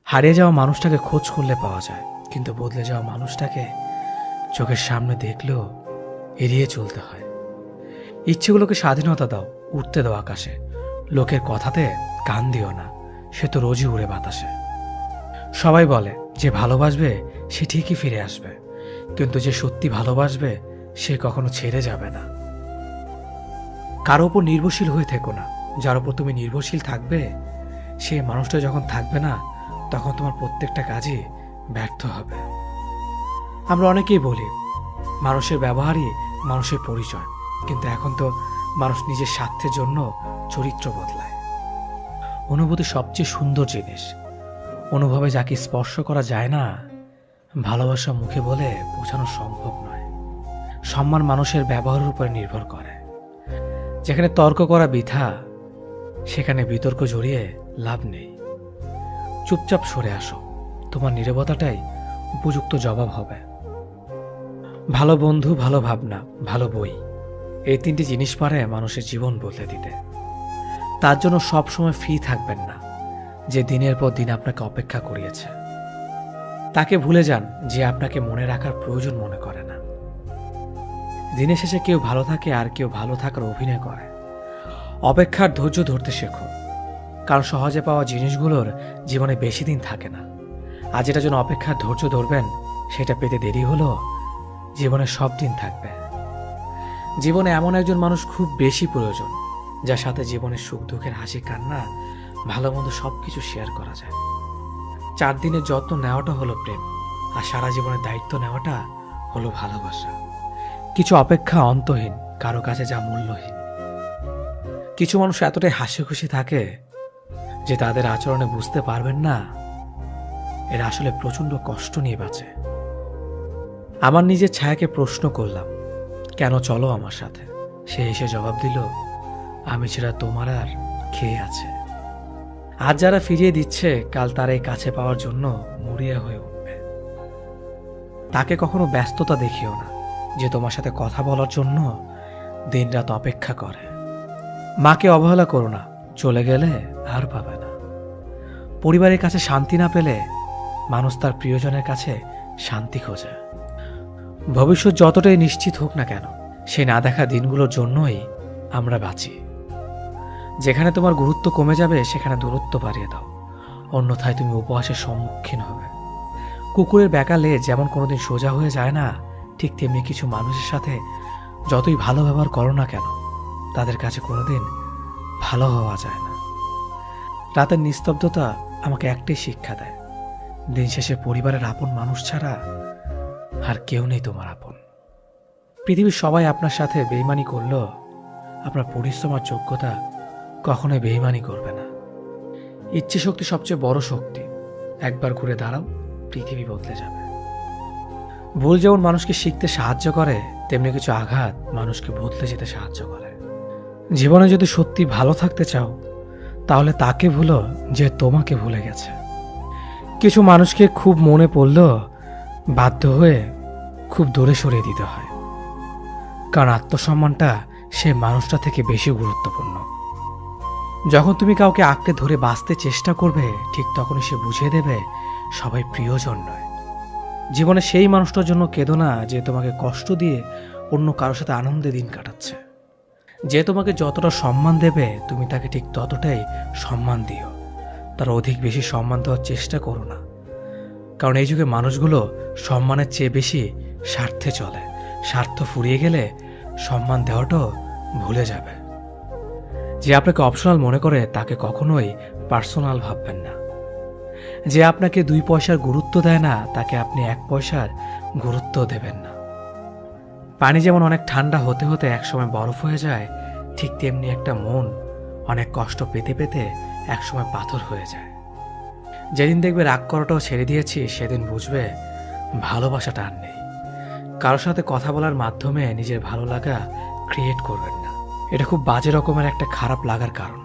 হারিয়ে যাওয়া মানুষটাকে খোঁজ করলে পাওয়া যায়, কিন্তু বদলে যাওয়া মানুষটাকে চোখের সামনে দেখলেও এড়িয়ে চলতে হয়। ইচ্ছেগুলোকে স্বাধীনতা দাও, উঠতে দাও আকাশে। লোকের কথাতে কান দিও না, সে তো রোজই উড়ে বাতাসে। সবাই বলে যে ভালোবাসবে সে ঠিকই ফিরে আসবে, কিন্তু যে সত্যি ভালোবাসবে সে কখনো ছেড়ে যাবে না। কারো ওপর নির্ভরশীল হয়ে থেকো না। যার ওপর তুমি নির্ভরশীল থাকবে সে মানুষটা যখন থাকবে না, তখন তোমার প্রত্যেকটা কাজই ব্যর্থ হবে। আমরা অনেকেই বলি মানুষের ব্যবহারই মানুষের পরিচয়, কিন্তু এখন তো মানুষ নিজের স্বার্থের জন্য চরিত্র বদলায়। অনুভূতি সবচেয়ে সুন্দর জিনিস। অনুভবে যাকে স্পর্শ করা যায় না, ভালোবাসা মুখে বলে বোঝানো সম্ভব নয়। সম্মান মানুষের ব্যবহারের উপরে নির্ভর করে। যেখানে তর্ক করা বৃথা, সেখানে বিতর্ক জড়িয়ে লাভ নেই। চুপচাপ সরে আসো, তোমার নীরবতাটাই উপযুক্ত জবাব হবে। ভালো বন্ধু, ভালো ভাবনা, ভালো বই, এই তিনটি জিনিস পারে মানুষের জীবন বদলে দিতে। তার জন্য সবসময় ফ্রি থাকবেন না যে দিনের পর দিন আপনাকে অপেক্ষা করিয়েছে। তাকে ভুলে যান যে আপনাকে মনে রাখার প্রয়োজন মনে করে না। দিনের শেষে কেউ ভালো থাকে আর কেউ ভালো থাকার অভিনয় করে। অপেক্ষার ধৈর্য ধরতে শেখো, কারণ সহজে পাওয়া জিনিসগুলোর জীবনে বেশি দিন থাকে না। আর যেটার জন্য অপেক্ষার ধৈর্য ধরবেন সেটা পেতে দেরি হলো জীবনে সব দিন থাকবে। জীবনে এমন একজন মানুষ খুব বেশি প্রয়োজন, যার সাথে জীবনের সুখ দুঃখের হাসি কান্না ভালো মন্দ সবকিছু শেয়ার করা যায়। 4 দিনের যত্ন নেওয়াটা হলো প্রেম, আর সারা জীবনের দায়িত্ব নেওয়াটা হলো ভালোবাসা। কিছু অপেক্ষা অন্তহীন, কারো কাছে যা মূল্যহীন। কিছু মানুষ এতটাই হাসি খুশি থাকে যে তাদের আচরণে বুঝতে পারবেন না এরা আসলে প্রচন্ড কষ্ট নিয়ে বাঁচে। আমার নিজের ছায়াকে প্রশ্ন করলাম, কেন চলো আমার সাথে? সে এসে জবাব দিল, আমি ছাড়া তোমার আর খেয়ে আছে। আজ যারা ফিরিয়ে দিচ্ছে, কাল তারাই কাছে পাওয়ার জন্য মরিয়া হয়ে উঠবে। তাকে কখনো ব্যস্ততা দেখিও না যে তোমার সাথে কথা বলার জন্য দিনরাত অপেক্ষা করে। মাকে অবহেলা করো না, চলে গেলে আর পাবে না। পরিবারের কাছে শান্তি না পেলে মানুষ তার প্রিয়জনের কাছে শান্তি খোঁজে। ভবিষ্যৎ যতটাই নিশ্চিত হোক না কেন, সেই না দেখা দিনগুলোর জন্যই আমরা বাঁচি। যেখানে তোমার গুরুত্ব কমে যাবে সেখানে দূরত্ব বাড়িয়ে দাও, অন্যথায় তুমি উপহাসের সম্মুখীন হবে। কুকুরের বেঁকা লেজ যেমন কোনোদিন সোজা হয়ে যায় না, ঠিক তেমনি কিছু মানুষের সাথে যতই ভালো ব্যবহার করো না কেন, তাদের কাছে কোনোদিন ভালো হওয়া যায় না। রাতের নিস্তব্ধতা আমাকে একটাই শিক্ষা দেয়, দিন শেষে পরিবারের আপন মানুষ ছাড়া আর কেউ নেই তোমার আপন। পৃথিবীর সবাই আপনার সাথে বেইমানি করলেও আপনার পরিশ্রম আর যোগ্যতা কখনোই বেইমানি করবে না। ইচ্ছে শক্তি সবচেয়ে বড় শক্তি। একবার ঘুরে দাঁড়াও, পৃথিবী বদলে যাবে। ভুল যেমন মানুষকে শিখতে সাহায্য করে, তেমনি কিছু আঘাত মানুষকে বদলে যেতে সাহায্য করে। জীবনে যদি সত্যি ভালো থাকতে চাও, তাহলে তাকে ভুলো যে তোমাকে ভুলে গেছে। কিছু মানুষকে খুব মনে পড়লেও বাধ্য হয়ে খুব দূরে সরিয়ে দিতে হয়, কারণ আত্মসম্মানটা সে মানুষটা থেকে বেশি গুরুত্বপূর্ণ। যখন তুমি কাউকে আঁকড়ে ধরে বাঁচতে চেষ্টা করবে, ঠিক তখনই সে বুঝিয়ে দেবে সবাই প্রিয়জন নয়। জীবনে সেই মানুষটার জন্য কেঁদো না যে তোমাকে কষ্ট দিয়ে অন্য কারোর সাথে আনন্দে দিন কাটাচ্ছে। যে তোমাকে যতটা সম্মান দেবে, তুমি তাকে ঠিক ততটাই সম্মান দিও। তার অধিক বেশি সম্মান দেওয়ার চেষ্টা করো না, কারণ এই যুগে মানুষগুলো সম্মানের চেয়ে বেশি স্বার্থে চলে। স্বার্থ ফুরিয়ে গেলে সম্মান দেওয়াটাও ভুলে যাবে। যে আপনাকে অপশনাল মনে করে তাকে কখনোই পার্সোনাল ভাববেন না। যে আপনাকে 2 পয়সার গুরুত্ব দেয় না, তাকে আপনি 1 পয়সার গুরুত্ব দেবেন না। পানি যেমন অনেক ঠান্ডা হতে হতে একসময় বরফ হয়ে যায়, ঠিক তেমনি একটা মন অনেক কষ্ট পেতে পেতে একসময় পাথর হয়ে যায়। যেদিন দেখবে রাগ করাটাও ছেড়ে দিয়েছি, সেদিন বুঝবে ভালোবাসাটা আর নেই। কারোর সাথে কথা বলার মাধ্যমে নিজের ভালো লাগা ক্রিয়েট করবেন না, এটা খুব বাজে রকমের একটা খারাপ লাগার কারণ।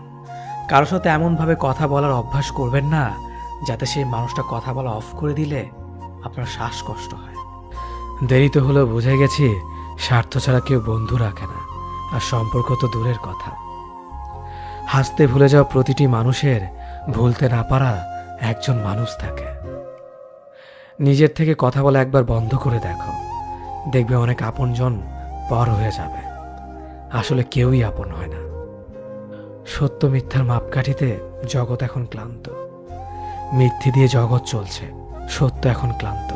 কারোর সাথে এমনভাবে কথা বলার অভ্যাস করবেন না যাতে সেই মানুষটা কথা বলা অফ করে দিলে আপনার শ্বাসকষ্ট হয়। দেরিতে হলেও বুঝে গেছি স্বার্থ ছাড়া কেউ বন্ধু রাখে না, আর সম্পর্ক তো দূরের কথা। হাসতে ভুলে যাওয়া প্রতিটি মানুষের ভুলতে না পারা একজন মানুষ থাকে। নিজের থেকে কথা বলা একবার বন্ধ করে দেখো, দেখবে অনেক আপনজন পর হয়ে যাবে। আসলে কেউই আপন হয় না। সত্য মিথ্যার মাপকাঠিতে জগৎ এখন ক্লান্ত। মিথ্যে দিয়ে জগৎ চলছে, সত্য এখন ক্লান্ত।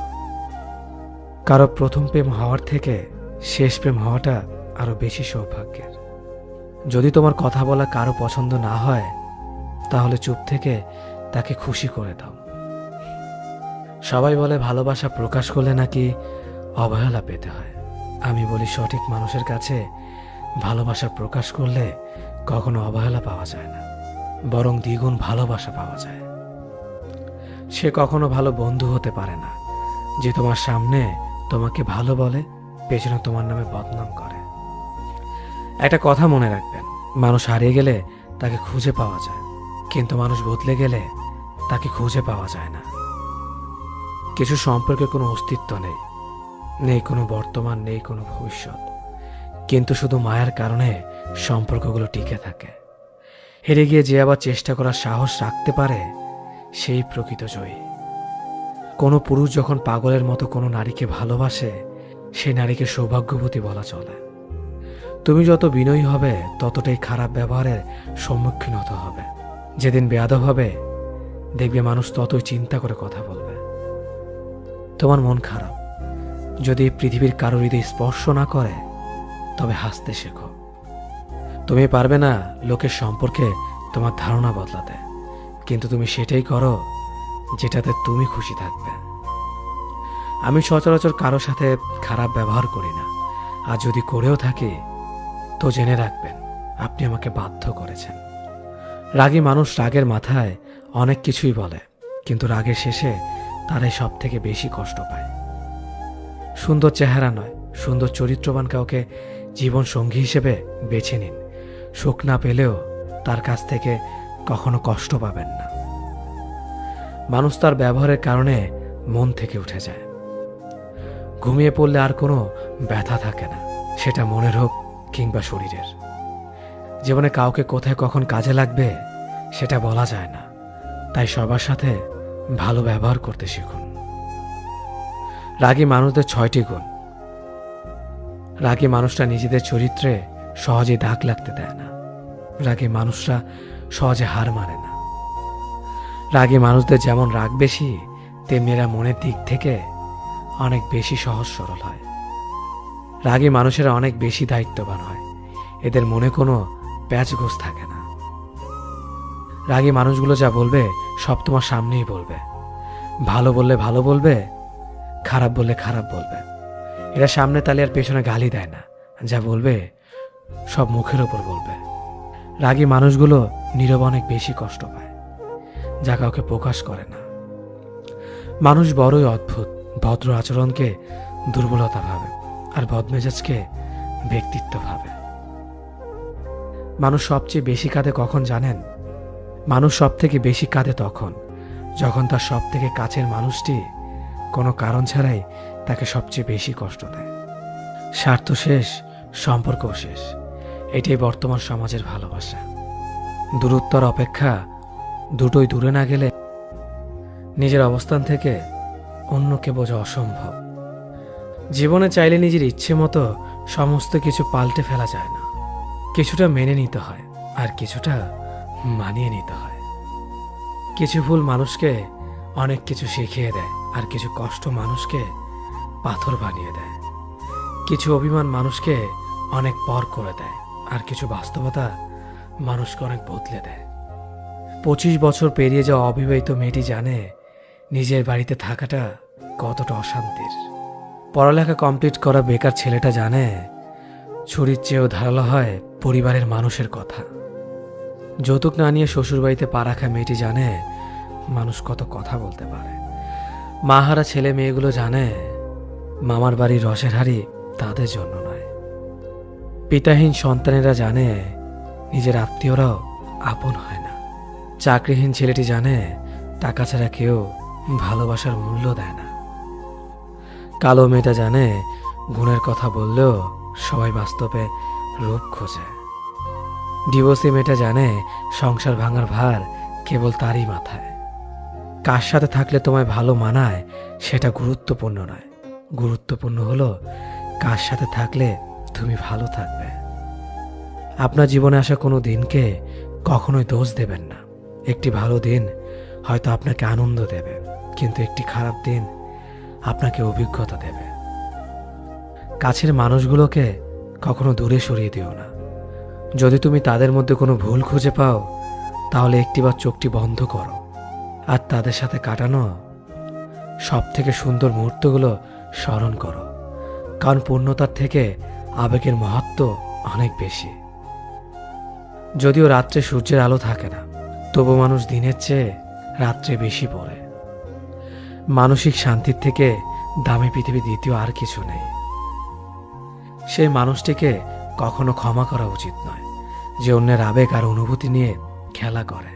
কারো প্রথম প্রেম হওয়ার থেকে শেষ প্রেম হওয়াটা আরো বেশি সৌভাগ্যের। যদি তোমার কথা বলা কারো পছন্দ না হয়, তাহলে চুপ থেকে তাকে খুশি করে দাও। সবাই বলে ভালোবাসা প্রকাশ করলে নাকি অবহেলা পেতে হয়। আমি বলি সঠিক মানুষের কাছে ভালোবাসা প্রকাশ করলে কখনো অবহেলা পাওয়া যায় না, বরং দ্বিগুণ ভালোবাসা পাওয়া যায়। সে কখনো ভালো বন্ধু হতে পারে না যে তোমার সামনে তোমাকে ভালো বলে, পেছনে তোমার নামে বদনাম করে। একটা কথা মনে রাখবেন, মানুষ হারিয়ে গেলে তাকে খুঁজে পাওয়া যায়, কিন্তু মানুষ বদলে গেলে তাকে খুঁজে পাওয়া যায় না। কিছু সম্পর্কে কোনো অস্তিত্ব নেই, নেই কোনো বর্তমান, নেই কোনো ভবিষ্যৎ, কিন্তু শুধু মায়ার কারণে সম্পর্কগুলো টিকে থাকে। হেরে গিয়ে যে আবার চেষ্টা করার সাহস রাখতে পারে, সেই প্রকৃত জয়ী। কোনো পুরুষ যখন পাগলের মতো কোনো নারীকে ভালোবাসে, সেই নারীকে সৌভাগ্যবতী বলা চলে। তুমি যত বিনয়ী হবে, ততটাই খারাপ ব্যবহারের সম্মুখীন হতে হবে। যেদিন বেয়াদব হবে, দেখবে মানুষ ততই চিন্তা করে কথা বলবে। তোমার মন খারাপ, যদি পৃথিবীর কারো হৃদয় স্পর্শ না করে, তবে হাসতে শেখো। তুমি পারবে না লোকের সম্পর্কে তোমার ধারণা বদলাতে, কিন্তু তুমি সেটাই করো যেটাতে তুমি খুশি থাকবে। আমি সচরাচর কারো সাথে খারাপ ব্যবহার করি না, আর যদি করেও থাকি তো জেনে রাখবেন আপনি আমাকে বাধ্য করেছেন। রাগী মানুষ রাগের মাথায় অনেক কিছুই বলে, কিন্তু রাগের শেষে তারাই সব থেকে বেশি কষ্ট পায়। সুন্দর চেহারা নয়, সুন্দর চরিত্রবান কাউকে জীবন সঙ্গী হিসেবে বেছে নিন। সুখ না পেলেও তার কাছ থেকে কখনো কষ্ট পাবেন না। মানুষ তার ব্যবহারের কারণে মন থেকে উঠে যায়। ঘুমিয়ে পড়লে আর কোনো ব্যথা থাকে না, সেটা মনের হোক কিংবা শরীরের। জীবনে কাউকে কোথায় কখন কাজে লাগবে সেটা বলা যায় না, তাই সবার সাথে ভালো ব্যবহার করতে শিখুন। রাগী মানুষদের 6টি গুণ। রাগী মানুষরা নিজেদের চরিত্রে সহজে দাগ লাগতে দেয় না। রাগী মানুষরা সহজে হার মানে না। রাগী মানুষদের যেমন রাগ বেশি, তেমনি এরা মনের দিক থেকে অনেক বেশি সহজ সরল হয়। রাগী মানুষেরা অনেক বেশি দায়িত্ববান হয়, এদের মনে কোনো প্যাচগোছ থাকে না। রাগী মানুষগুলো যা বলবে সব তোমার সামনেই বলবে। ভালো বললে ভালো বলবে, খারাপ বললে খারাপ বলবে। এরা সামনে তালে আর পেছনে গালি দেয় না, যা বলবে সব মুখের ওপর বলবে। রাগী মানুষগুলো নীরবে অনেক বেশি কষ্ট পায়, যা কাউকে প্রকাশ করে না। মানুষ বড়ই অদ্ভুত, ভদ্র আচরণকে দুর্বলতা ভাবে, আর বদমেজাজকে ব্যক্তিত্ব ভাবে। মানুষ সবচেয়ে বেশি কাঁদে কখন জানেন? মানুষ সব থেকে বেশি কাঁদে তখন যখন তার সব থেকে কাছের মানুষটি কোনো কারণ ছাড়াই তাকে সবচেয়ে বেশি কষ্ট দেয়। স্বার্থ শেষ, সম্পর্কও শেষ। এটাই বর্তমান সমাজের ভালোবাসা। দূরত্বর অপেক্ষা দুটোই দূরে না গেলে নিজের অবস্থান থেকে অন্যকে বোঝা অসম্ভব। জীবনে চাইলে নিজের ইচ্ছে মতো সমস্ত কিছু পাল্টে ফেলা যায় না। কিছুটা মেনে নিতে হয়, আর কিছুটা মানিয়ে নিতে হয়। কিছু ভুল মানুষকে অনেক কিছু শিখিয়ে দেয়, আর কিছু কষ্ট মানুষকে পাথর বানিয়ে দেয়। কিছু অভিমান মানুষকে অনেক পর করে দেয়, আর কিছু বাস্তবতা মানুষকে অনেক বদলে দেয়। 25 বছর পেরিয়ে যাওয়া অবিবাহিত মেয়েটি জানে নিজের বাড়িতে থাকাটা কতটা অশান্তির। পড়ালেখা কমপ্লিট করা বেকার ছেলেটা জানে ছুরির চেয়েও ধারালো হয় পরিবারের মানুষের কথা। যৌতুক না নিয়ে শ্বশুরবাড়িতে পা রাখা মেয়েটি জানে মানুষ কত কথা বলতে পারে। মাহারা ছেলে মেয়েগুলো জানে মামার বাড়ির রসের হাড়ি তাদের জন্য নয়। পিতাহীন সন্তানেরা জানে নিজের আত্মীয়রাও আপন হয় না। চাকরিহীন ছেলেটি জানে টাকা ছাড়া কেউ ভালোবাসার মূল্য দেয় না। কালো মেয়েটা জানে গুণের কথা বললেও সবাই বাস্তবে রূপ খোঁজে। ডিভোর্সি মেয়েটা জানে সংসার ভাঙার ভার কেবল তারই মাথায়। কার সাথে থাকলে তোমায় ভালো মানায় সেটা গুরুত্বপূর্ণ নয়। গুরুত্বপূর্ণ হলো কার সাথে থাকলে তুমি ভালো থাকবে। আপনার জীবনে আসা কোনো দিনকে কখনোই দোষ দেবেন না। একটি ভালো দিন হয়তো আপনাকে আনন্দ দেবে, কিন্তু একটি খারাপ দিন আপনাকে অভিজ্ঞতা দেবে। কাছের মানুষগুলোকে কখনো দূরে সরিয়ে দিও না। যদি তুমি তাদের মধ্যে কোনো ভুল খুঁজে পাও, তাহলে একটিবার চোখটি বন্ধ করো আর তাদের সাথে কাটানো সব থেকে সুন্দর মুহূর্তগুলো স্মরণ করো। কারণ পূর্ণতার থেকে আবেগের মাহাত্ম্য অনেক বেশি। যদিও রাত্রে সূর্যের আলো থাকে না, তবু মানুষ দিনের চেয়ে রাত্রে বেশি পড়ে। মানসিক শান্তির থেকে দামি পৃথিবী দ্বিতীয় আর কিছু নেই। সেই মানুষটিকে কখনো ক্ষমা করা উচিত নয় যে অন্যের আবেগ আর অনুভূতি নিয়ে খেলা করে।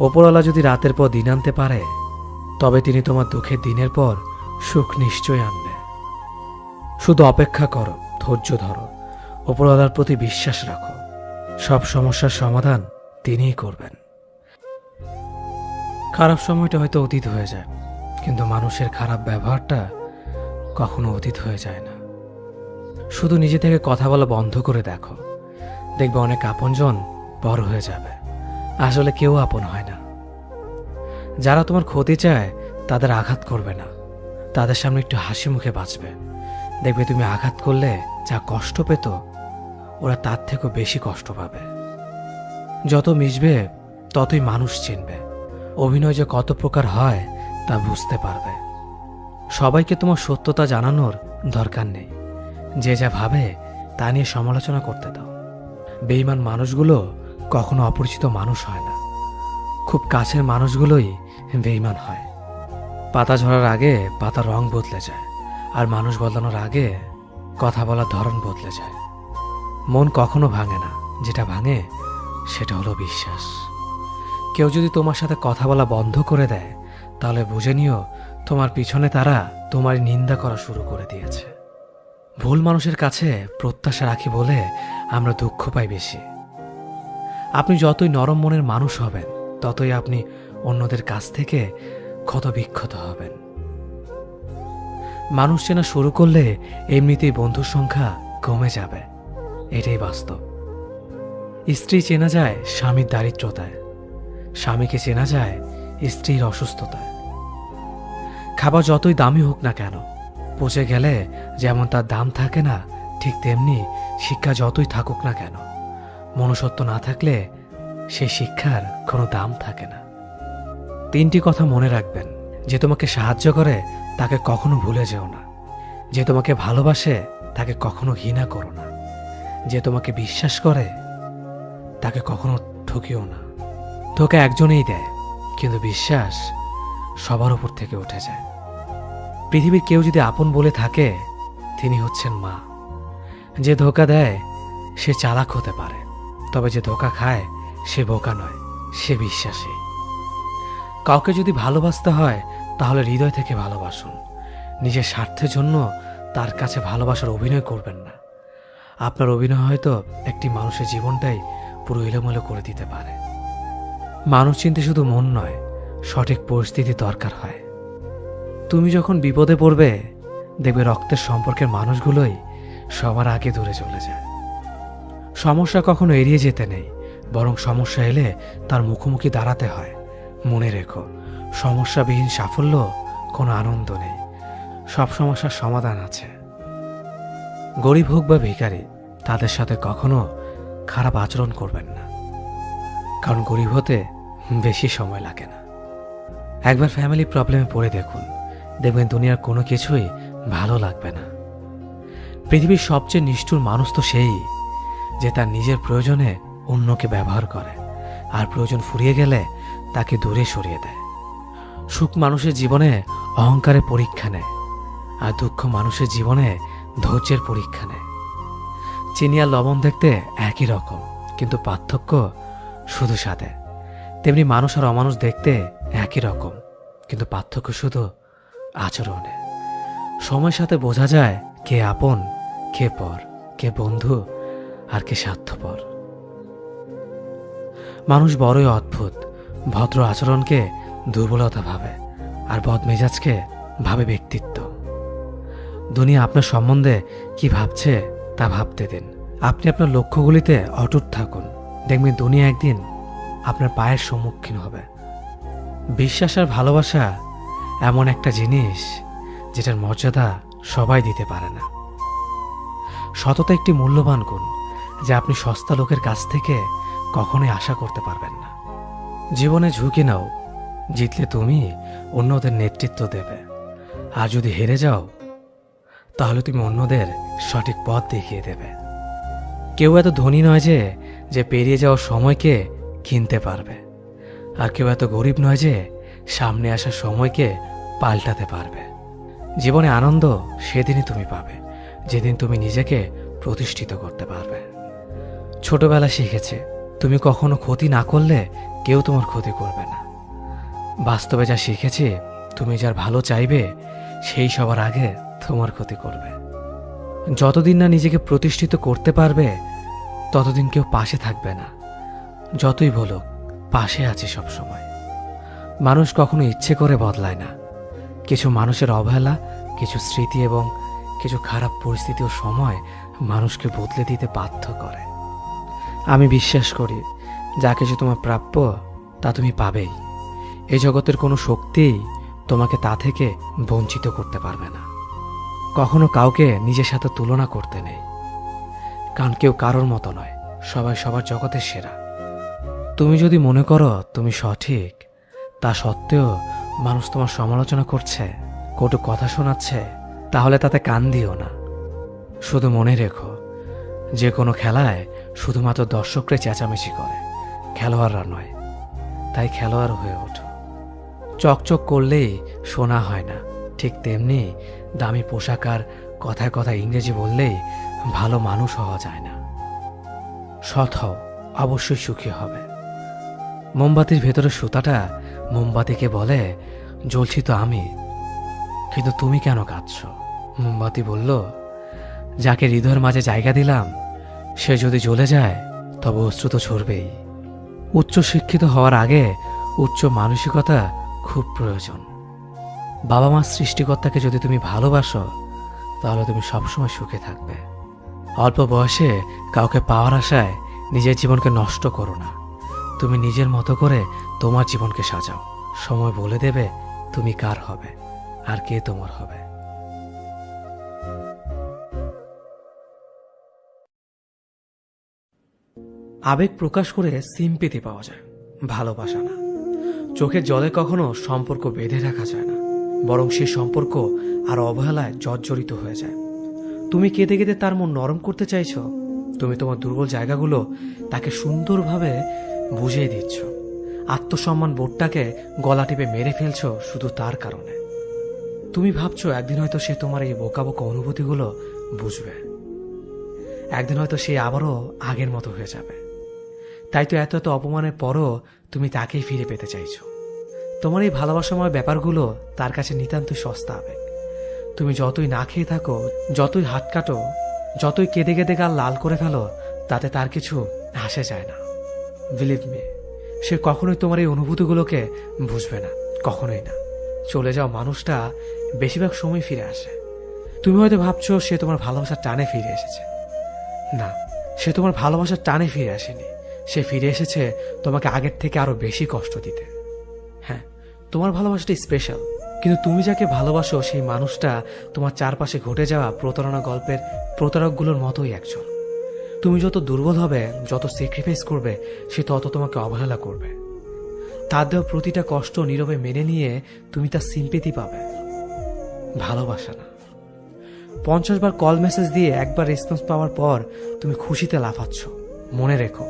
ওপরওয়ালা যদি রাতের পর দিন আনতে পারে, তবে তিনি তোমার দুঃখের দিনের পর সুখ নিশ্চয় আনবে। শুধু অপেক্ষা করো, ধৈর্য ধরো, ওপরওয়ালার প্রতি বিশ্বাস রাখো। সব সমস্যার সমাধান তিনিই করবেন। খারাপ সময়টা হয়তো অতীত হয়ে যায়, কিন্তু মানুষের খারাপ ব্যবহারটা কখনো অতীত হয়ে যায় না। শুধু নিজে থেকে কথা বলা বন্ধ করে দেখো, দেখবে অনেক আপনজন বড় হয়ে যাবে। আসলে কেউ আপন হয় না। যারা তোমার ক্ষতি চায় তাদের আঘাত করবে না, তাদের সামনে একটু হাসি মুখে বাঁচবে। দেখবে তুমি আঘাত করলে যা কষ্ট পেত, ওরা তার থেকেও বেশি কষ্ট পাবে। যত মিশবে ততই মানুষ চিনবে। অভিনয় যে কত প্রকার হয় তা বুঝতে পারবে। সবাইকে তোমার সত্যতা জানানোর দরকার নেই। যে যা ভাবে তা নিয়ে সমালোচনা করতে দাও। বেঈমান মানুষগুলো কখনো অপরিচিত মানুষ হয় না। খুব কাছের মানুষগুলোই বেঈমান হয়। পাতা ঝরার আগে পাতার রং বদলে যায়, আর মানুষ বদলানোর আগে কথা বলার ধরন বদলে যায়। মন কখনো ভাঙে না, যেটা ভাঙে সেটা হলো বিশ্বাস। কেউ যদি তোমার সাথে কথা বলা বন্ধ করে দেয়, তাহলে বুঝে নিও তোমার পিছনে তারা তোমার নিন্দা করা শুরু করে দিয়েছে। ভুল মানুষের কাছে প্রত্যাশা রাখি বলে আমরা দুঃখ পাই বেশি। আপনি যতই নরম মনের মানুষ হবেন, ততই আপনি অন্যদের কাছ থেকে ক্ষত বিক্ষত হবেন। মানুষ চেনা শুরু করলে এমনিতেই বন্ধুর সংখ্যা কমে যাবে, এটাই বাস্তব। স্ত্রী চেনা যায় স্বামীর দারিদ্রতায়, স্বামীকে চেনা যায় স্ত্রীর অসুস্থতায়। খাবার যতই দামি হোক না কেন, পচে গেলে যেমন তার দাম থাকে না, ঠিক তেমনি শিক্ষা যতই থাকুক না কেন, মনুষ্যত্ব না থাকলে সেই শিক্ষার কোনো দাম থাকে না। তিনটি কথা মনে রাখবেন: যে তোমাকে সাহায্য করে তাকে কখনো ভুলে যেও না, যে তোমাকে ভালোবাসে তাকে কখনো ঘৃণা করো না, যে তোমাকে বিশ্বাস করে তাকে কখনো ঠকিও না। ধোঁকা একজনেই দেয়, কিন্তু বিশ্বাস সবার উপর থেকে উঠে যায়। পৃথিবীর কেউ যদি আপন বলে থাকে, তিনি হচ্ছেন মা। যে ধোঁকা দেয় সে চালাক হতে পারে, তবে যে ধোঁকা খায় সে বোকা নয়, সে বিশ্বাসী। কাউকে যদি ভালোবাসতে হয়, তাহলে হৃদয় থেকে ভালোবাসুন। নিজের স্বার্থের জন্য তার কাছে ভালোবাসার অভিনয় করবেন না। আপনার অভিনয় হয়তো একটি মানুষের জীবনটাই পুরো এলোমেলো করে দিতে পারে। মানুষ চিনতে শুধু মন নয়, সঠিক পরিস্থিতি দরকার হয়। তুমি যখন বিপদে পড়বে, দেখবে রক্তের সম্পর্কের মানুষগুলোই সবার আগে দূরে চলে যায়। সমস্যা কখনো এড়িয়ে যেতে নেই, বরং সমস্যা এলে তার মুখোমুখি দাঁড়াতে হয়। মনে রেখো, সমস্যাবিহীন সাফল্য কোনো আনন্দ নেই। সব সমস্যার সমাধান আছে। গরিব হোক বা ভিখারি, তাদের সাথে কখনো খারাপ আচরণ করবেন না, কারণ গরিব হতে বেশি সময় লাগে না। একবার ফ্যামিলি প্রবলেমে পড়ে দেখুন, দেখবেন দুনিয়ার কোনো কিছুই ভালো লাগবে না। পৃথিবীর সবচেয়ে নিষ্ঠুর মানুষ তো সেই, যে তার নিজের প্রয়োজনে অন্যকে ব্যবহার করে, আর প্রয়োজন ফুরিয়ে গেলে তাকে দূরে সরিয়ে দেয়। সুখ মানুষের জীবনে অহংকারের পরীক্ষা নেয়, আর দুঃখ মানুষের জীবনে ধৈর্যের পরীক্ষা নেয়। চিনি আর লবণ দেখতে একই রকম, কিন্তু পার্থক্য শুধু স্বাদে। তেমনি মানুষ আর অমানুষ দেখতে একই রকম, কিন্তু পার্থক্য শুধু আচরণে। সময়ের সাথে বোঝা যায় কে আপন, কে পর, কে বন্ধু আর কে স্বার্থপর। মানুষ বড়ই অদ্ভুত। ভদ্র আচরণকে দুর্বলতা ভাবে, আর বদমেজাজকে ভাবে ব্যক্তিত্ব। দুনিয়া আপনার সম্বন্ধে কি ভাবছে তা ভাবতে দিন। আপনি আপনার লক্ষ্যগুলিতে অটুট থাকুন, দেখবেন দুনিয়া একদিন আপনার পায়ের সম্মুখীন হবে। বিশ্বাস আর ভালোবাসা এমন একটা জিনিস যেটার মর্যাদা সবাই দিতে পারে না। সততা একটি মূল্যবান গুণ যা আপনি সস্তা লোকের কাছ থেকে কখনোই আশা করতে পারবেন না। জীবনে ঝুঁকি নাও, জিতলে তুমি অন্যদের নেতৃত্ব দেবে, আর যদি হেরে যাও তাহলে তুমি অন্যদের সঠিক পথ দেখিয়ে দেবে। কেউ এত ধনী নয় যে পেরিয়ে যাওয়ার সময়কে কিনতে পারবে, আর কেউ এত গরিব নয় যে সামনে আসার সময়কে পাল্টাতে পারবে। জীবনে আনন্দ সেদিনই তুমি পাবে যেদিন তুমি নিজেকে প্রতিষ্ঠিত করতে পারবে। ছোটবেলা শিখেছে তুমি কখনো ক্ষতি না করলে কেউ তোমার ক্ষতি করবে না। বাস্তবে যা শিখেছি তুমি যার ভালো চাইবে সেই সবার আগে তোমার ক্ষতি করবে। যতদিন না নিজেকে প্রতিষ্ঠিত করতে পারবে ততদিন কেউ পাশে থাকবে না। যতই বলুক পাশে আছে সব সময়। মানুষ কখনো ইচ্ছে করে বদলায় না। কিছু মানুষের অবহেলা, কিছু স্মৃতি এবং কিছু খারাপ পরিস্থিতি ও সময় মানুষকে বদলে দিতে বাধ্য করে। আমি বিশ্বাস করি যা কিছু তোমার প্রাপ্য তা তুমি পাবেই। এই জগতের কোনো শক্তিই তোমাকে তা থেকে বঞ্চিত করতে পারবে না। কখনো কাউকে নিজের সাথে তুলনা করতে নেই, কারণ কেউ কারোর মতো নয়, সবাই সবার জগতের সেরা। তুমি যদি মনে করো তুমি সঠিক, তা সত্ত্বেও মানুষ তোমার সমালোচনা করছে, কটু কথা শোনাচ্ছে, তাহলে তাতে কান দিও না। শুধু মনে রেখো যে কোনো খেলায় শুধুমাত্র দর্শকরা চেঁচামেচি করে, খেলোয়াড়রা নয়। তাই খেলোয়াড় হয়ে ওঠো। চকচক করলেই শোনা হয় না, ঠিক তেমনি দামি পোশাক আর কথায় কথায় ইংরেজি বললেই ভালো মানুষ হওয়া যায় না। সৎ হও, অবশ্যই সুখী হবে। মোমবাতির ভেতরে সুতাটা মোমবাতিকে বলে, জ্বলছি তো আমি, কিন্তু তুমি কেন কাঁদছ? মোমবাতি বলল, যাকে হৃদয়ের মাঝে জায়গা দিলাম সে যদি জ্বলে যায় তবে অশ্রু তো ঝরবেই। উচ্চ শিক্ষিত হওয়ার আগে উচ্চ মানসিকতা খুব প্রয়োজন। বাবা মার সৃষ্টিকর্তাকে যদি তুমি ভালোবাসো তাহলে তুমি সবসময় সুখে থাকবে। অল্প বয়সে কাউকে পাওয়ার আশায় নিজের জীবনকে নষ্ট করো না। তুমি নিজের মতো করে তোমার জীবনকে সাজাও। সময় বলে দেবে তুমি কার হবে আর কে তোমার হবে। আবেগ প্রকাশ করে সিম্পেথি পাওয়া যায়, ভালোবাসা না। চোখের জলে কখনো সম্পর্ক বেঁধে রাখা যায় না, বরং সেই সম্পর্ক আর অবহেলায় জর্জরিত হয়ে যায়। তুমি কেঁদে কেঁদে তার মন নরম করতে চাইছ, তুমি তোমার দুর্বল জায়গাগুলো তাকে সুন্দরভাবে বুঝিয়ে দিচ্ছ। আত্মসম্মান বোধটাকে গলা টিপে মেরে ফেলছ শুধু তার কারণে। তুমি ভাবছো একদিন হয়তো সে তোমার এই বোকা বোকা অনুভূতিগুলো বুঝবে, একদিন হয়তো সে আবারও আগের মতো হয়ে যাবে। তাই তো এত এত অপমানের পরও তুমি তাকেই ফিরে পেতে চাইছো। তোমার এই ভালোবাসাময় ব্যাপারগুলো তার কাছে নিতান্তই সস্তা আবেগ। তুমি যতই না খেয়ে থাকো, যতই হাত কাটো, যতই কেঁদে কেঁদে গাল লাল করে ফেলো, তাতে তার কিছু আসে যায় না। বিলিভ মি, সে কখনোই তোমার এই অনুভূতিগুলোকে বুঝবে না, কখনোই না। চলে যাওয়া মানুষটা বেশিরভাগ সময় ফিরে আসে। তুমি হয়তো ভাবছো সে তোমার ভালোবাসার টানে ফিরে এসেছে। না, সে তোমার ভালোবাসার টানে ফিরে আসেনি। সে ফিরে এসেছে তোমাকে আগের থেকে আরো বেশি কষ্ট দিতে। হ্যাঁ, তোমার ভালোবাসাটা স্পেশাল, কিন্তু তুমি যাকে ভালোবাসো সেই মানুষটা তোমার চারপাশে ঘটে যাওয়া প্রতারণা গল্পের প্রতারকগুলোর মতোই একজন। তুমি যত দুর্বল হবে, যত স্যাক্রিফাইস করবে, সে তত তোমাকে অবহেলা করবে। তার দেওয়া প্রতিটা কষ্ট নীরবে মেনে নিয়ে তুমি তার সিম্পেথি পাবে, ভালোবাসা না। 50 বার কল মেসেজ দিয়ে একবার রেসপন্স পাওয়ার পর তুমি খুশিতে লাফাচ্ছ। মনে রেখো,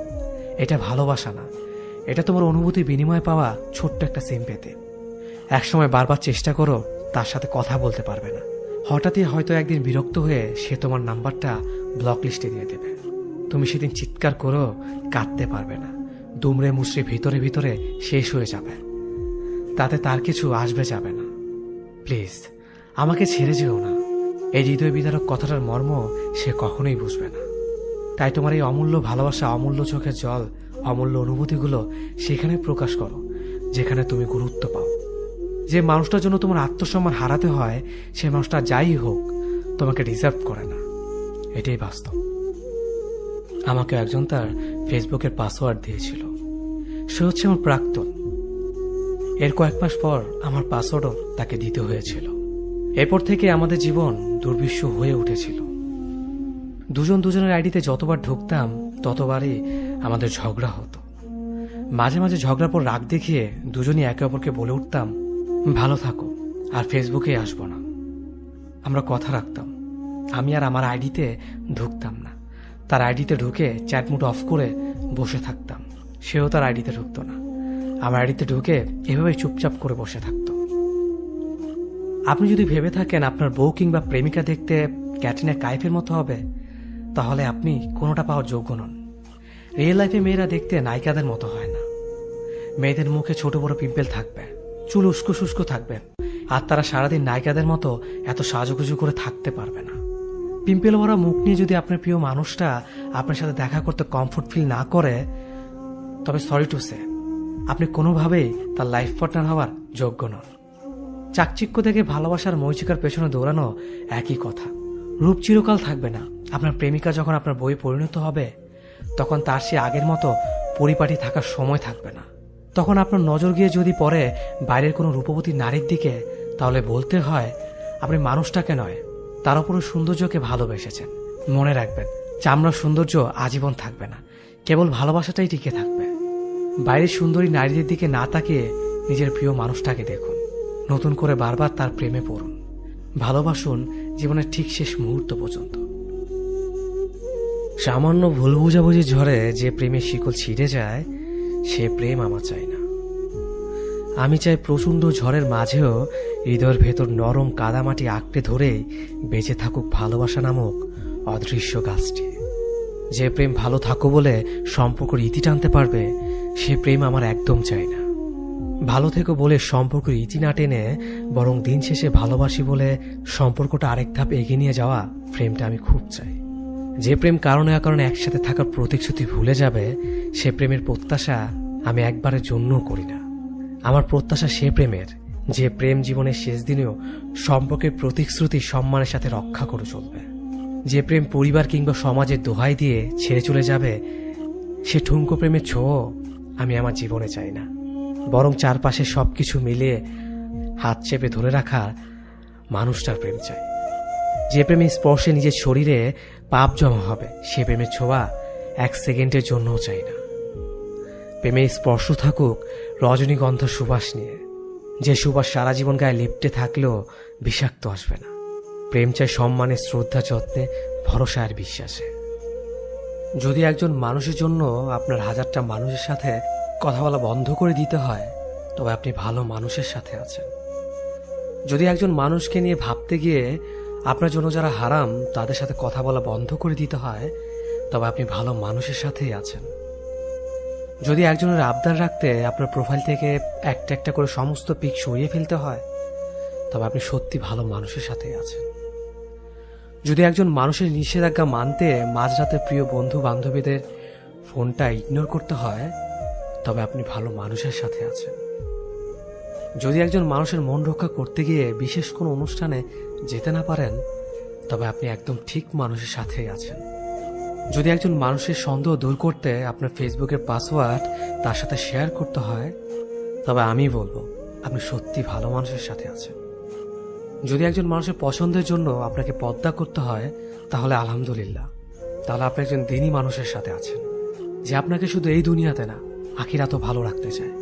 এটা ভালোবাসা না, এটা তোমার অনুভূতি বিনিময়ে পাওয়া ছোট্ট একটা সিম্পেথি। একসময় বারবার চেষ্টা করো, তার সাথে কথা বলতে পারবে না। হঠাৎই হয়তো একদিন বিরক্ত হয়ে সে তোমার নাম্বারটা ব্লক লিস্টে দিয়ে দেবে। তুমি সেদিন চিৎকার করো, কাঁদতে পারবে না। দুমড়ে মুচড়ে ভিতরে ভিতরে শেষ হয়ে যাবে, তাতে তার কিছু আসবে যাবে না। প্লিজ আমাকে ছেড়ে যেও না। এই হৃদয় বিদারক কথাটার মর্ম সে কখনোই বুঝবে না। তাই তোমার এই অমূল্য ভালোবাসা, অমূল্য চোখের জল, অমূল্য অনুভূতিগুলো সেখানে প্রকাশ করো যেখানে তুমি গুরুত্ব পাও। যে মানুষটার জন্য তোমার আত্মসম্মান হারাতে হয়, সে মানুষটা যাই হোক তোমাকে ডিজার্ভ করে না। এটাই বাস্তব। আমাকে একজন তার ফেসবুকের পাসওয়ার্ড দিয়েছিল। সে হচ্ছে আমার প্রাক্তন। এর কয়েক মাস পর আমার পাসওয়ার্ডও তাকে দিতে হয়েছিল। এরপর থেকে আমাদের জীবন দুর্বিষহ হয়ে উঠেছিল। দুজনের আইডিতে যতবার ঢুকতাম ততবারই আমাদের ঝগড়া হতো। মাঝে মাঝে ঝগড়ার পর রাগ দেখিয়ে দুজনই একে অপরকে বলে উঠতাম, ভালো থাকো, আর ফেসবুকে আসবো না। আমরা কথা রাখতাম। আমি আর আমার আইডিতে ঢুকতাম না। তার আইডিতে ঢুকে চ্যাট মোড অফ করে বসে থাকতাম। সেও তার আইডিতে ঢুকতো না। আমার আইডিতে ঢুকে এভাবে চুপচাপ করে বসে থাকতো। আপনি যদি ভেবে থাকেন আপনার বউ কিংবা প্রেমিকা দেখতে ক্যাটরিনা কাইফের মতো হবে, তাহলে আপনি কোনোটা পাওয়ার যোগ্য নন। রিয়েল লাইফে মেয়েরা দেখতে নায়িকাদের মতো হয় না। মেয়েদের মুখে ছোট বড় পিম্পল থাকবে, চুল উস্কো শুষ্কো থাকবে, আর তারা সারাদিন নায়িকাদের মতো এত সাজুগুজু করে থাকতে পারবে না। পিম্পল ভরা মুখ নিয়ে যদি আপনার প্রিয় মানুষটা আপনার সাথে দেখা করতে কমফোর্ট ফিল না করে, তবে সরি টু সে, আপনি কোনোভাবেই তার লাইফ পার্টনার হওয়ার যোগ্য নন। চাকচিক্য থেকে ভালোবাসার মরিচিকার পেছনে দৌড়ানো একই কথা। রূপ চিরকাল থাকবে না। আপনার প্রেমিকা যখন আপনার বইয়ে পরিণত হবে, তখন তার সে আগের মতো পরিপাটি থাকার সময় থাকবে না। তখন আপনার নজর গিয়ে যদি পড়ে বাইরের কোনো রূপবতী নারীর দিকে, তাহলে বলতে হয় আপনি মানুষটাকে নয়, তার উপরও সৌন্দর্যকে ভালোবেসেছেন। মনে রাখবেন, চামড়ার সৌন্দর্য আজীবন থাকবে না, কেবল ভালোবাসাটাই টিকে থাকবে। বাইরের সুন্দরী নারীদের দিকে না তাকিয়ে নিজের প্রিয় মানুষটাকে দেখুন। নতুন করে বারবার তার প্রেমে পড়ুন। ভালোবাসুন জীবনের ঠিক শেষ মুহূর্ত পর্যন্ত। সামান্য ভুল বুঝাবুঝির ঝড়ে যে প্রেমের শিকল ছিঁড়ে যায়, সে প্রেম আমার চাই না। আমি চাই প্রচণ্ড ঝড়ের মাঝেও হৃদয়ের ভেতর নরম কাদামাটি আঁকড়ে ধরেই বেঁচে থাকুক ভালোবাসা নামক অদৃশ্য গাছটি। যে প্রেম ভালো থাকো বলে সম্পর্কের ইতি টানতে পারবে, সে প্রেম আমার একদম চাই না। ভালো থেকো বলে সম্পর্কের ইতি না টেনে বরং দিন শেষে ভালোবাসি বলে সম্পর্কটা আরেক ধাপ এগিয়ে নিয়ে যাওয়া প্রেমটা আমি খুব চাই। যে প্রেম কারণে অকারণে একসাথে থাকার প্রতিশ্রুতি ভুলে যাবে, সে প্রেমের প্রত্যাশা আমি একবারের জন্যও করি না। আমার প্রত্যাশা সে প্রেমের, যে প্রেম জীবনের শেষ দিনেও সম্পর্কের প্রতিশ্রুতি সম্মানের সাথে রক্ষা করে চলবে। যে প্রেম পরিবার কিংবা সমাজের দোহাই দিয়ে ছেড়ে চলে যাবে, সে ঠুনকো প্রেমের ছোঁয়া আমি আমার জীবনে চাই না। বরং চারপাশে সবকিছু মিলিয়ে হাত চেপে ধরে রাখা মানুষটার প্রেম চাই। যে প্রেমের স্পর্শে নিজের শরীরে পাপ জমা হবে, সে প্রেমের ছোঁয়া এক সেকেন্ডের জন্যও চাই না। প্রেমের স্পর্শ থাকুক রজনীগন্ধা সুবাস নিয়ে, যে সুবাস সারা জীবন গায়ে লিপ্টে থাকলেও বিষাক্ত আসবে না। প্রেম চাই সম্মানে, শ্রদ্ধা, যত্নে, ভরসা আর বিশ্বাসে। যদি একজন মানুষের জন্য আপনার হাজারটা মানুষের সাথে কথা বলা বন্ধ করে দিতে হয়, তবে আপনি ভালো মানুষের সাথে আছেন। যদি একজন মানুষকে নিয়ে ভাবতে গিয়ে আপনার জন্য যারা হারাম তাদের সাথে কথা বলা বন্ধ করে দিতে হয়, তবে আপনি ভালো মানুষের সাথেই আছেন। যদি একজনের আবদার রাখতে আপনার প্রোফাইল থেকে একটা একটা করে সমস্ত পিক সরিয়ে ফেলতে হয়, তবে আপনি সত্যি ভালো মানুষের সাথেই আছেন। যদি একজন মানুষের নিষেধাজ্ঞা মানতে মাঝরাতে প্রিয় বন্ধু বান্ধবীদের ফোনটা ইগনোর করতে হয়, তবে আপনি ভালো মানুষের সাথে আছেন। যদি একজন মানুষের মন রক্ষা করতে গিয়ে বিশেষ কোনো অনুষ্ঠানে যেতে না পারেন, তবে আপনি একদম ঠিক মানুষের সাথেই আছেন। যদি একজন মানুষের সন্দেহ দূর করতে আপনার ফেসবুকের পাসওয়ার্ড তার সাথে শেয়ার করতে হয়, তবে আমি বলবো আপনি সত্যি ভালো মানুষের সাথে আছেন। যদি একজন মানুষের পছন্দের জন্য আপনাকে পর্দা করতে হয়, তাহলে আলহামদুলিল্লাহ, তাহলে আপনি একজন দিনী মানুষের সাথে আছেন, যে আপনাকে শুধু এই দুনিয়াতে না আখিরাতও ভালো রাখতে চায়।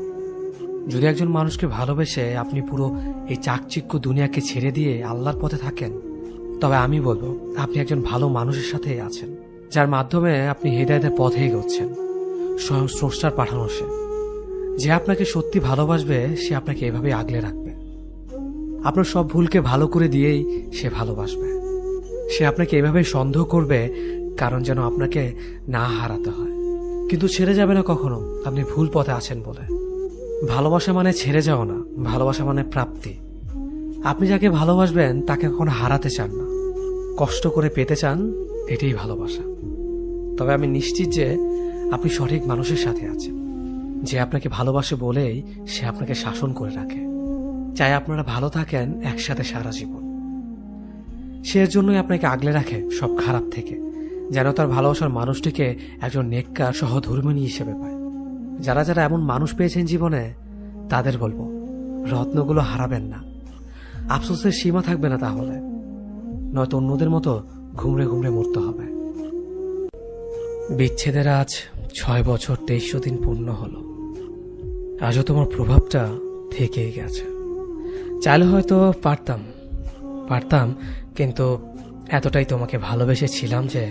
যদি একজন মানুষকে ভালোবেসে আপনি পুরো এই চাকচিক্য দুনিয়াকে ছেড়ে দিয়ে আল্লাহর পথে থাকেন, তবে আমি বলবো আপনি একজন ভালো মানুষের সাথেই আছেন, যার মাধ্যমে আপনি হেদায়েতের পথে এগোচ্ছেন। স্বয়ং স্রষ্টার পাঠানো সে, যে আপনাকে সত্যি ভালোবাসবে, সে আপনাকে এভাবে আগলে রাখবে। আপনার সব ভুলকে ভালো করে দিয়েই সে ভালোবাসবে। সে আপনাকে এভাবে সন্দেহ করবে, কারণ যেন আপনাকে না হারাতে হয়, কিন্তু ছেড়ে যাবে না কখনো আপনি ভুল পথে আছেন বলে। ভালোবাসা মানে ছেড়ে যাও না, ভালোবাসা মানে প্রাপ্তি। আপনি যাকে ভালোবাসবেন তাকে কখনো হারাতে চান না, কষ্ট করে পেতে চান, এটাই ভালোবাসা। তবে আমি নিশ্চিত যে আপনি সঠিক মানুষের সাথে আছেন, যে আপনাকে ভালোবাসে বলেই সে আপনাকে শাসন করে রাখে, চাই আপনারা ভালো থাকেন একসাথে সারা জীবন। সে এর জন্যই আপনাকে আগলে রাখে সব খারাপ থেকে, যেন তার ভালোবাসার মানুষটিকে একজন নেককার সহধর্মিণী হিসেবে পায়। যারা যারা এমন মানুষ পেয়েছেন জীবনে, তাদের বলবো রত্নগুলো হারাবেন না। আফসোসের সীমা থাকবে না তাহলে, নয়তো অন্যদের মতো ঘুমড়ে ঘুমড়ে মরতে হবে। বিচ্ছেদের আজ 6 বছর 2300 দিন পূর্ণ হলো। আজও তোমার প্রভাবটা থেকেই গেছে। চাইলে হয়তো পারতাম, কিন্তু এতটাই তোমাকে ভালোবেসেছিলাম যে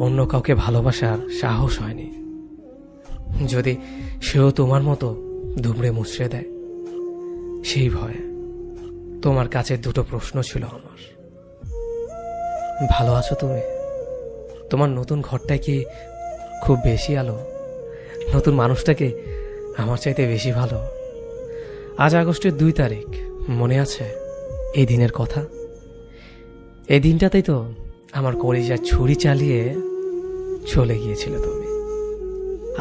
অন্য কাউকে ভালোবাসার সাহস হয়নি। যদি সেও তোমার মতো দুমড়ে মুচড়ে দেয়, সেই ভয়ে। তোমার কাছে 2টো প্রশ্ন ছিল আমার। ভালো আছো তুমি? তোমার নতুন ঘরটায় কি খুব বেশি আলো? নতুন মানুষটাকে আমার চাইতে বেশি ভালো? আজ আগস্টের 2 তারিখ, মনে আছে এই দিনের কথা? এই দিনটাতেই তো আমার কলিজার ছুরি চালিয়ে চলে গিয়েছিল তুমি।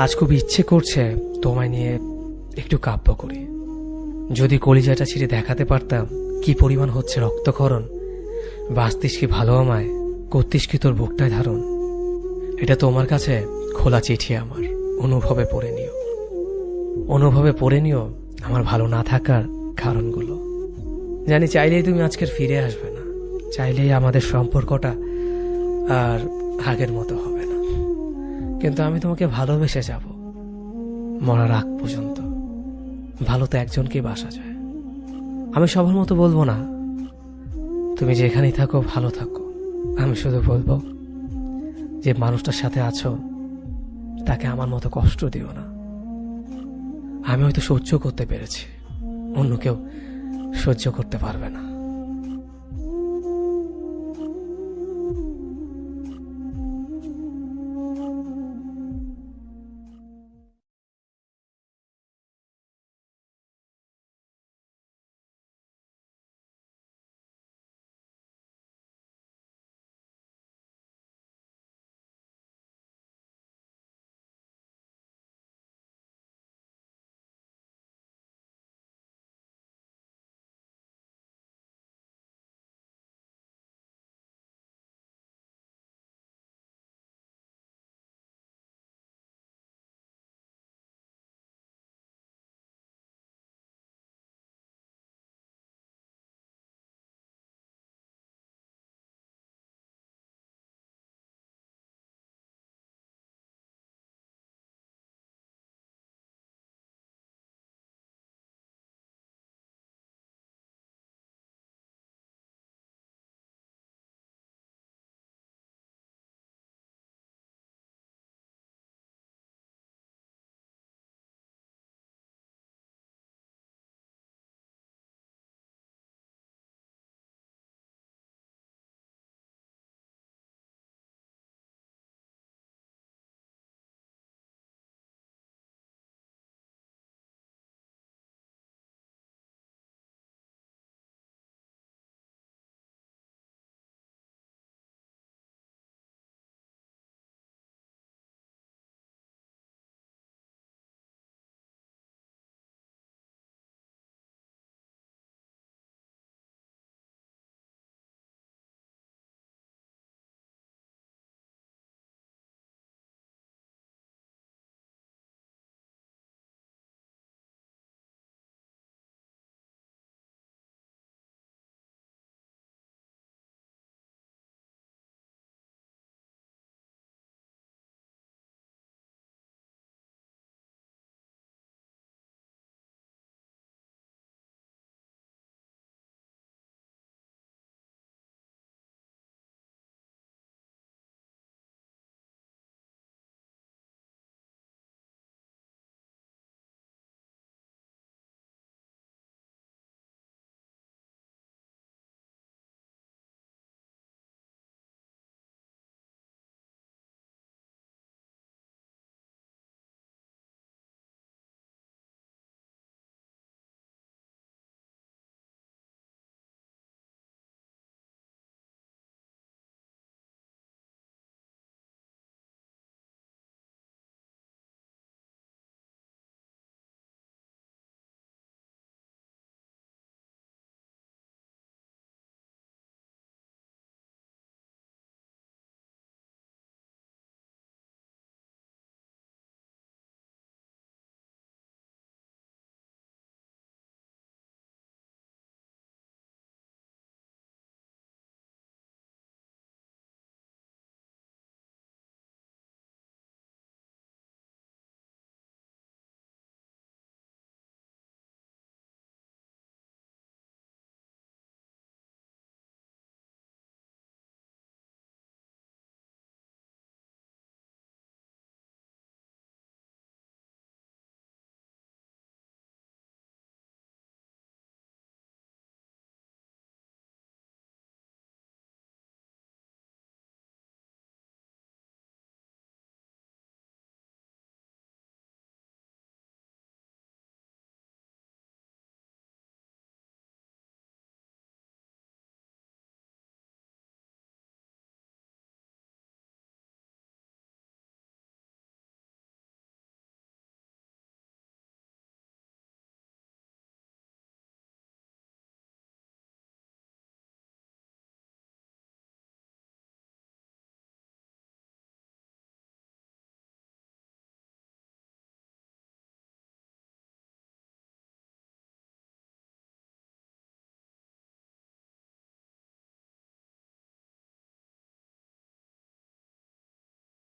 আজ খুব ইচ্ছে করছে তোমায় নিয়ে একটু কাব্য করি। যদি কলিজাটা ছিঁড়ে দেখাতে পারতাম কি পরিমাণ হচ্ছে রক্তক্ষরণ, বাঁচতিস কি ভালো আমায়, করতিস কি তোর বুকটায় ধারণ। এটা তোমার কাছে খোলা চিঠি আমার, অনুভবে পড়ে নিও আমার ভালো না থাকার কারণগুলো। জানি চাইলেই তুমি আজকের ফিরে আসবে না, চাইলেই আমাদের সম্পর্কটা আর আগের মতো হবে না, কিন্তু আমি তোমাকে ভালোবেসে যাব মরার আগ পর্যন্ত। ভালো তো একজনকেই বাসা যায়। আমি সবার মতো বলবো না তুমি যেখানেই থাকো ভালো থাকো, আমি শুধু বলবো যে মানুষটার সাথে আছো তাকে আমার মতো কষ্ট দিও না। আমি হয়তো সহ্য করতে পেরেছি, অন্য কেউ সহ্য করতে পারবে না।